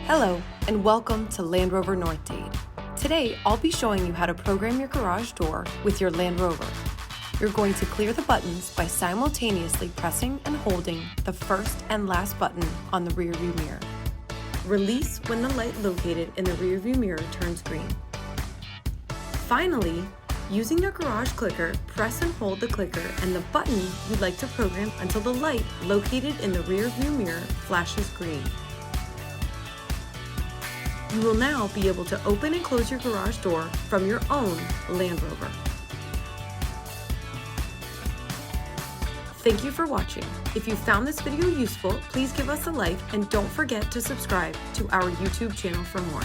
Hello, and welcome to Land Rover North Dade. Today, I'll be showing you how to program your garage door with your Land Rover. You're going to clear the buttons by simultaneously pressing and holding the first and last button on the rearview mirror. Release when the light located in the rearview mirror turns green. Finally, using your garage clicker, press and hold the clicker and the button you'd like to program until the light located in the rearview mirror flashes green. You will now be able to open and close your garage door from your own Land Rover. Thank you for watching. If you found this video useful, please give us a like and don't forget to subscribe to our YouTube channel for more.